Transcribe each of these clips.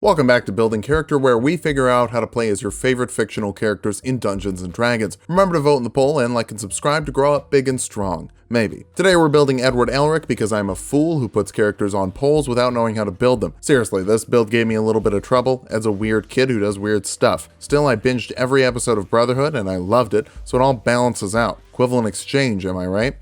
Welcome back to Building Character, where we figure out how to play as your favorite fictional characters in Dungeons & Dragons. Remember to vote in the poll and like and subscribe to grow up big and strong. Maybe. Today we're building Edward Elric because I'm a fool who puts characters on polls without knowing how to build them. Seriously, this build gave me a little bit of trouble. Ed's a weird kid who does weird stuff. Still, I binged every episode of Brotherhood and I loved it, so it all balances out. Equivalent exchange, am I right?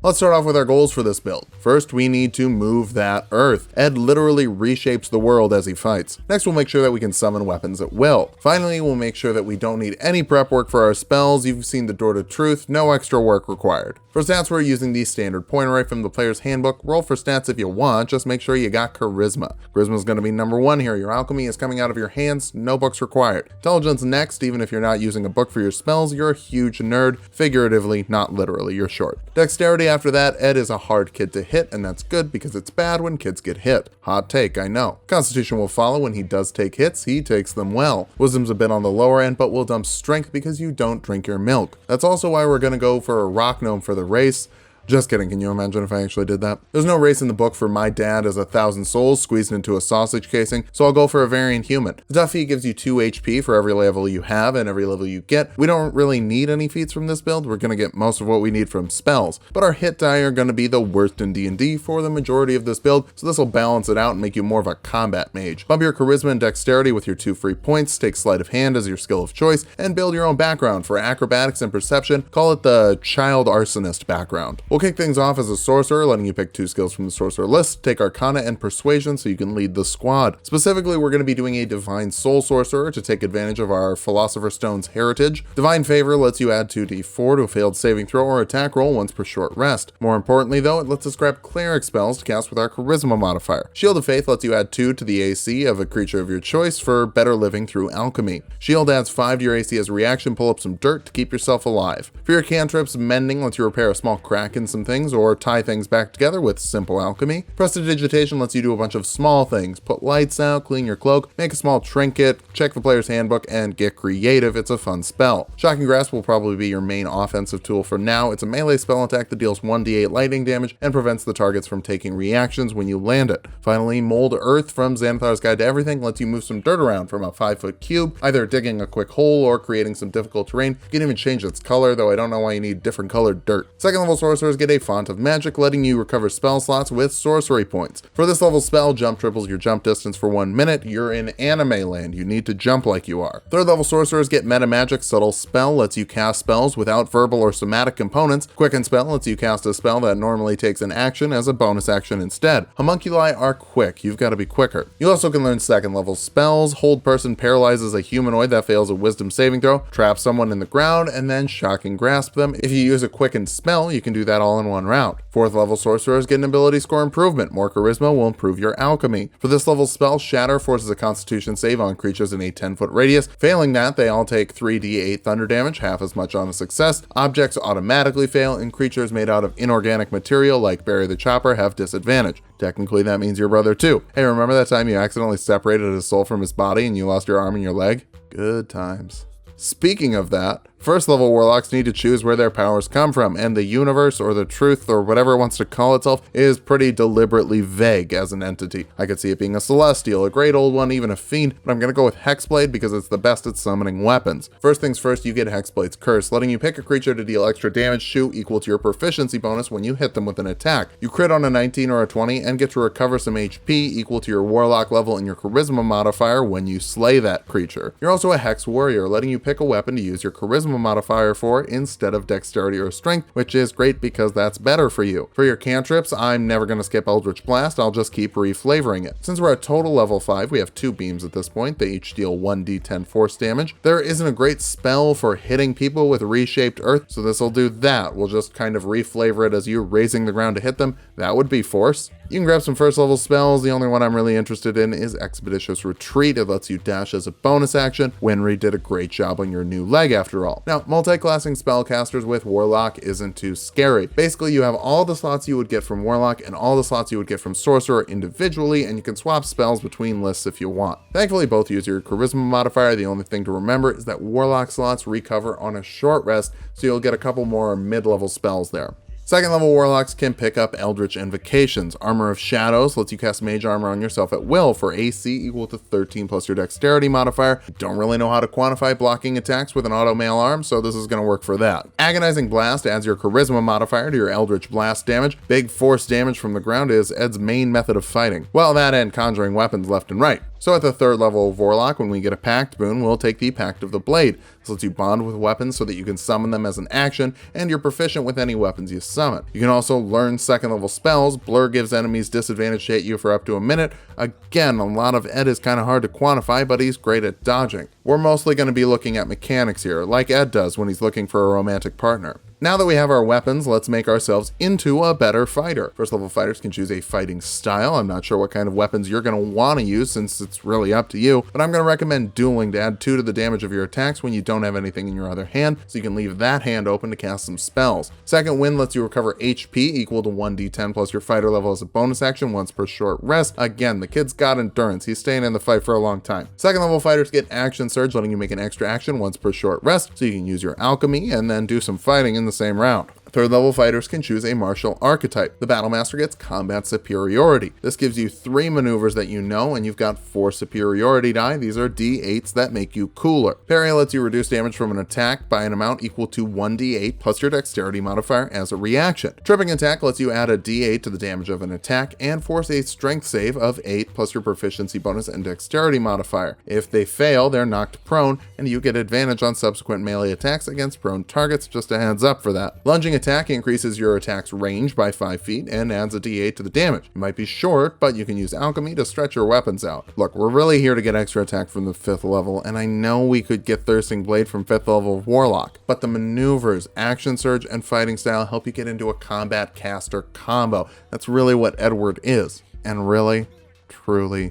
Let's start off with our goals for this build. First, we need to move that earth. Ed literally reshapes the world as he fights. Next, we'll make sure that we can summon weapons at will. Finally, we'll make sure that we don't need any prep work for our spells. You've seen the Door to Truth, no extra work required. For stats, we're using the standard pointer right from the player's handbook. Roll for stats if you want, just make sure you got charisma. Charisma is going to be number 1 here. Your alchemy is coming out of your hands, no books required. Intelligence next, even if you're not using a book for your spells, you're a huge nerd. Figuratively, not literally, you're short. Dexterity after that. Ed is a hard kid to hit, and that's good because it's bad when kids get hit. Hot take, I know. Constitution will follow when he does take hits, he takes them well. Wisdom's a bit on the lower end, but we'll dump strength because you don't drink your milk. That's also why we're going to go for a rock gnome for the race. Just kidding, can you imagine if I actually did that? There's no race in the book for my dad as 1,000 souls squeezed into a sausage casing, so I'll go for a variant human. The tough feat gives you 2 HP for every level you have and every level you get. We don't really need any feats from this build, we're going to get most of what we need from spells, but our hit die are going to be the worst in D&D for the majority of this build, so this will balance it out and make you more of a combat mage. Bump your charisma and dexterity with your 2 free points, take sleight of hand as your skill of choice, and build your own background. For acrobatics and perception, call it the child arsonist background. We'll kick things off as a sorcerer, letting you pick 2 skills from the sorcerer list. Take Arcana and Persuasion so you can lead the squad. Specifically, we're going to be doing a Divine Soul Sorcerer to take advantage of our Philosopher's Stone's heritage. Divine Favor lets you add 2d4 to a failed saving throw or attack roll once per short rest. More importantly though, it lets us grab Cleric spells to cast with our Charisma modifier. Shield of Faith lets you add 2 to the AC of a creature of your choice for better living through alchemy. Shield adds 5 to your AC as a reaction, pull up some dirt to keep yourself alive. For your cantrips, Mending lets you repair a small crack in some things or tie things back together with simple alchemy. Prestidigitation lets you do a bunch of small things. Put lights out, clean your cloak, make a small trinket, check the player's handbook, and get creative. It's a fun spell. Shocking Grasp will probably be your main offensive tool for now. It's a melee spell attack that deals 1d8 lightning damage and prevents the targets from taking reactions when you land it. Finally, Mold Earth from Xanathar's Guide to Everything lets you move some dirt around from a 5-foot cube, either digging a quick hole or creating some difficult terrain. You can even change its color, though I don't know why you need different colored dirt. Second level sorcerers get a Font of Magic, letting you recover spell slots with sorcery points. For this level spell, jump triples your jump distance for 1 minute. You're in anime land, you need to jump like you are. Third level sorcerers get Meta Magic. Subtle Spell lets you cast spells without verbal or somatic components. Quicken Spell lets you cast a spell that normally takes an action as a bonus action instead. Homunculi are quick, you've got to be quicker. You also can learn second level spells. Hold Person paralyzes a humanoid that fails a wisdom saving throw, trap someone in the ground, and then Shocking Grasp them. If you use a Quicken spell, you can do that all in 1 round. Fourth level sorcerers get an ability score improvement. More charisma will improve your alchemy. For this level spell, Shatter forces a constitution save on creatures in a 10-foot radius. Failing that, they all take 3d8 thunder damage, half as much on a success. Objects automatically fail, and creatures made out of inorganic material like Barry the Chopper have disadvantage. Technically, that means your brother too. Hey, remember that time you accidentally separated his soul from his body and you lost your arm and your leg? Good times. Speaking of that, first level warlocks need to choose where their powers come from, and the universe or the truth or whatever it wants to call itself is pretty deliberately vague as an entity. I could see it being a celestial, a great old one, even a fiend, but I'm gonna go with Hexblade because it's the best at summoning weapons. First things first, you get Hexblade's Curse, letting you pick a creature to deal extra damage to equal to your proficiency bonus when you hit them with an attack. You crit on a 19 or a 20 and get to recover some HP equal to your warlock level and your charisma modifier when you slay that creature. You're also a Hex Warrior, letting you pick a weapon to use your charisma modifier for instead of dexterity or strength, which is great because that's better for you. For your cantrips, I'm never going to skip Eldritch Blast, I'll just keep reflavoring it. Since we're at total level 5, we have 2 beams at this point. They each deal 1d10 force damage. There isn't a great spell for hitting people with reshaped earth, so this will do that. We'll just kind of reflavor it as you raising the ground to hit them. That would be force. You can grab some first level spells. The only one I'm really interested in is Expeditious Retreat. It lets you dash as a bonus action. Winry did a great job on your new leg after all. well. Now, multi-classing spellcasters with Warlock isn't too scary. Basically, you have all the slots you would get from Warlock and all the slots you would get from Sorcerer individually, and you can swap spells between lists if you want. Thankfully, both use your Charisma modifier. The only thing to remember is that Warlock slots recover on a short rest, so you'll get a couple more mid-level spells there. Second level Warlocks can pick up Eldritch Invocations. Armor of Shadows lets you cast Mage Armor on yourself at will for AC equal to 13 plus your Dexterity modifier. Don't really know how to quantify blocking attacks with an auto mail arm, so this is going to work for that. Agonizing Blast adds your Charisma modifier to your Eldritch Blast damage. Big force damage from the ground is Ed's main method of fighting. Well, that and conjuring weapons left and right. So at the third level of Warlock, when we get a Pact boon, we'll take the Pact of the Blade. This lets you bond with weapons so that you can summon them as an action, and you're proficient with any weapons you summon. You can also learn second level spells. Blur gives enemies disadvantage to hit you for up to a minute. Again, a lot of Ed is kind of hard to quantify, but he's great at dodging. We're mostly going to be looking at mechanics here, like Ed does when he's looking for a romantic partner. Now that we have our weapons, let's make ourselves into a better fighter. First level fighters can choose a fighting style. I'm not sure what kind of weapons you're going to want to use since it's really up to you, but I'm going to recommend dueling to add 2 to the damage of your attacks when you don't have anything in your other hand, so you can leave that hand open to cast some spells. Second wind lets you recover HP equal to 1d10 plus your fighter level as a bonus action once per short rest. Again, the kid's got endurance. He's staying in the fight for a long time. Second level fighters get action surge, letting you make an extra action once per short rest, so you can use your alchemy and then do some fighting in the same round. Third level fighters can choose a martial archetype. The Battlemaster gets combat superiority. This gives you 3 maneuvers that you know, and you've got 4 superiority die. These are d8s that make you cooler. Parry lets you reduce damage from an attack by an amount equal to 1d8 plus your dexterity modifier as a reaction. Tripping attack lets you add a d8 to the damage of an attack and force a strength save of 8 plus your proficiency bonus and dexterity modifier. If they fail, they're knocked prone, and you get advantage on subsequent melee attacks against prone targets. Just a heads up for that. Lunging attack increases your attack's range by 5 feet and adds a d8 to the damage. It might be short, but you can use alchemy to stretch your weapons out. Look, we're really here to get extra attack from the 5th level, and I know we could get Thirsting Blade from 5th level of Warlock, but the maneuvers, action surge, and fighting style help you get into a combat caster combo. That's really what Edward is. And really, truly,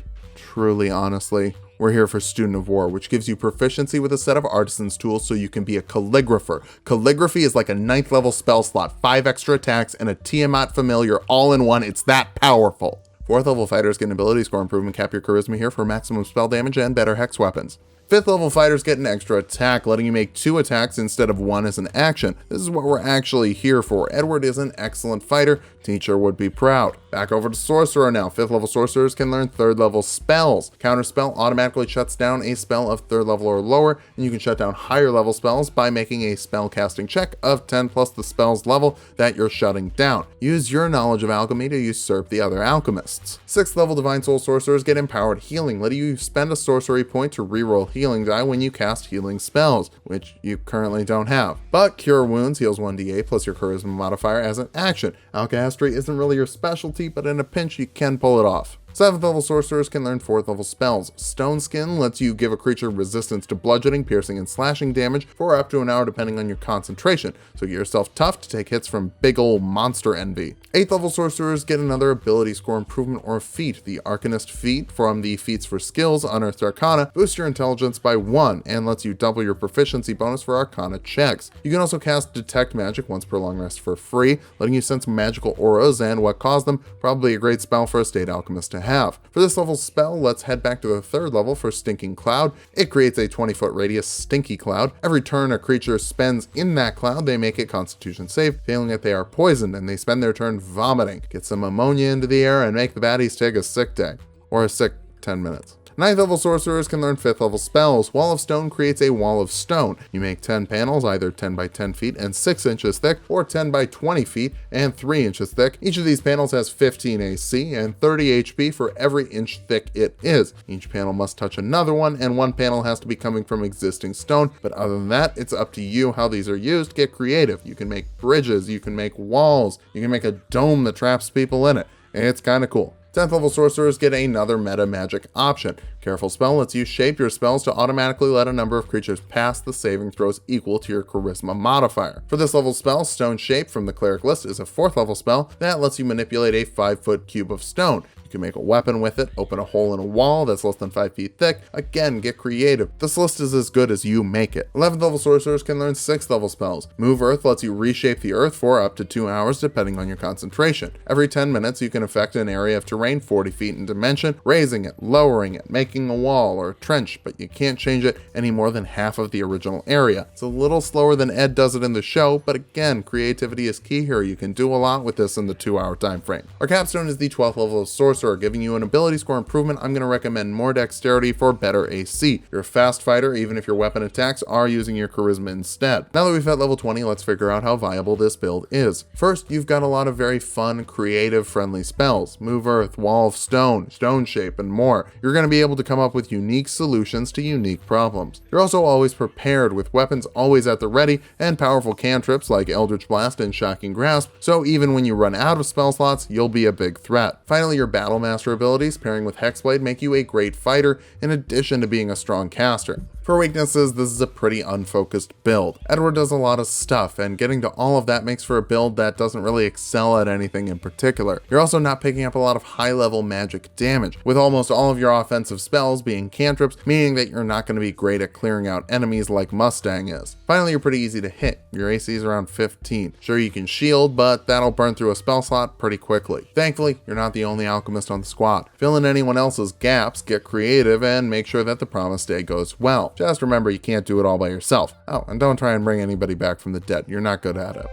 honestly, we're here for Student of War, which gives you proficiency with a set of artisan's tools so you can be a calligrapher. Calligraphy is like a 9th level spell slot, 5 extra attacks, and a Tiamat familiar all in one. It's that powerful. 4th level fighters get an ability score improvement, cap your charisma here for maximum spell damage and better hex weapons. 5th level fighters get an extra attack, letting you make 2 attacks instead of 1 as an action. This is what we're actually here for. Edward is an excellent fighter. Teacher would be proud. Back over to Sorcerer now. 5th level sorcerers can learn 3rd level spells. Counterspell automatically shuts down a spell of 3rd level or lower, and you can shut down higher level spells by making a spell casting check of 10 plus the spell's level that you're shutting down. Use your knowledge of alchemy to usurp the other alchemists. 6th level Divine Soul sorcerers get empowered healing, letting you spend a sorcery point to reroll healing die when you cast healing spells, which you currently don't have. But Cure Wounds heals 1d8 plus your charisma modifier as an action. Alchastry isn't really your specialty, but in a pinch you can pull it off. 7th level sorcerers can learn 4th level spells. Stone Skin lets you give a creature resistance to bludgeoning, piercing, and slashing damage for up to an hour depending on your concentration, so get yourself tough to take hits from big ol' monster envy. 8th level sorcerers get another ability score improvement or feat. The Arcanist feat from the Feats for Skills Unearthed Arcana boosts your intelligence by 1 and lets you double your proficiency bonus for Arcana checks. You can also cast Detect Magic once per long rest for free, letting you sense magical auras and what caused them. Probably a great spell for a state alchemist to have. For this level spell, let's head back to the 3rd level for Stinking Cloud. It creates a 20-foot radius stinky cloud. Every turn a creature spends in that cloud, they make a Constitution save. Failing it, they are poisoned, and they spend their turn vomiting. Get some ammonia into the air and make the baddies take a sick day. Or a sick 10 minutes. 9th level sorcerers can learn 5th level spells. Wall of Stone creates a wall of stone. You make 10 panels, either 10 by 10 feet and 6 inches thick, or 10 by 20 feet and 3 inches thick. Each of these panels has 15 AC and 30 HP for every inch thick it is. Each panel must touch another one, and one panel has to be coming from existing stone. But other than that, it's up to you how these are used. Get creative. You can make bridges, you can make walls, you can make a dome that traps people in it. It's kind of cool. 10th level sorcerers get another meta magic option. Careful Spell lets you shape your spells to automatically let a number of creatures pass the saving throws equal to your charisma modifier. For this level spell, Stone Shape from the cleric list is a 4th level spell that lets you manipulate a 5-foot cube of stone. You You can make a weapon with it, open a hole in a wall that's less than 5 feet thick. Again, get creative. This list is as good as you make it. 11th level sorcerers can learn 6th level spells. Move Earth lets you reshape the Earth for up to 2 hours depending on your concentration. Every 10 minutes you can affect an area of terrain 40 feet in dimension, raising it, lowering it, making a wall or a trench, but you can't change it any more than half of the original area. It's a little slower than Ed does it in the show, but again, creativity is key here. You can do a lot with this in the 2-hour time frame. Our capstone is the 12th level of sorcerer, giving you an ability score improvement. I'm going to recommend more dexterity for better AC. You're a fast fighter, even if your weapon attacks are using your charisma instead. Now that we've hit level 20, let's figure out how viable this build is. First, you've got a lot of very fun, creative, friendly spells. Move Earth, Wall of Stone, Stone Shape, and more. You're going to be able to come up with unique solutions to unique problems. You're also always prepared, with weapons always at the ready and powerful cantrips like Eldritch Blast and Shocking Grasp, so even when you run out of spell slots, you'll be a big threat. Finally, your Battle Master abilities pairing with Hexblade make you a great fighter in addition to being a strong caster. For weaknesses, this is a pretty unfocused build. Edward does a lot of stuff, and getting to all of that makes for a build that doesn't really excel at anything in particular. You're also not picking up a lot of high-level magic damage, with almost all of your offensive spells being cantrips, meaning that you're not going to be great at clearing out enemies like Mustang is. Finally, you're pretty easy to hit. Your AC is around 15. Sure, you can shield, but that'll burn through a spell slot pretty quickly. Thankfully, you're not the only alchemist on the squad. Fill in anyone else's gaps, get creative, and make sure that the promised day goes well. Just remember, you can't do it all by yourself. Oh, and don't try and bring anybody back from the dead. You're not good at it.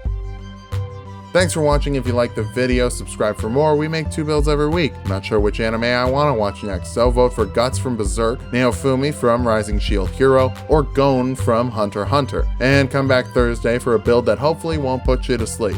Thanks for watching. If you liked the video, subscribe for more. We make 2 builds every week. I'm not sure which anime I want to watch next, so vote for Guts from Berserk, Naofumi from Rising Shield Hero, or Gon from Hunter x Hunter. And come back Thursday for a build that hopefully won't put you to sleep.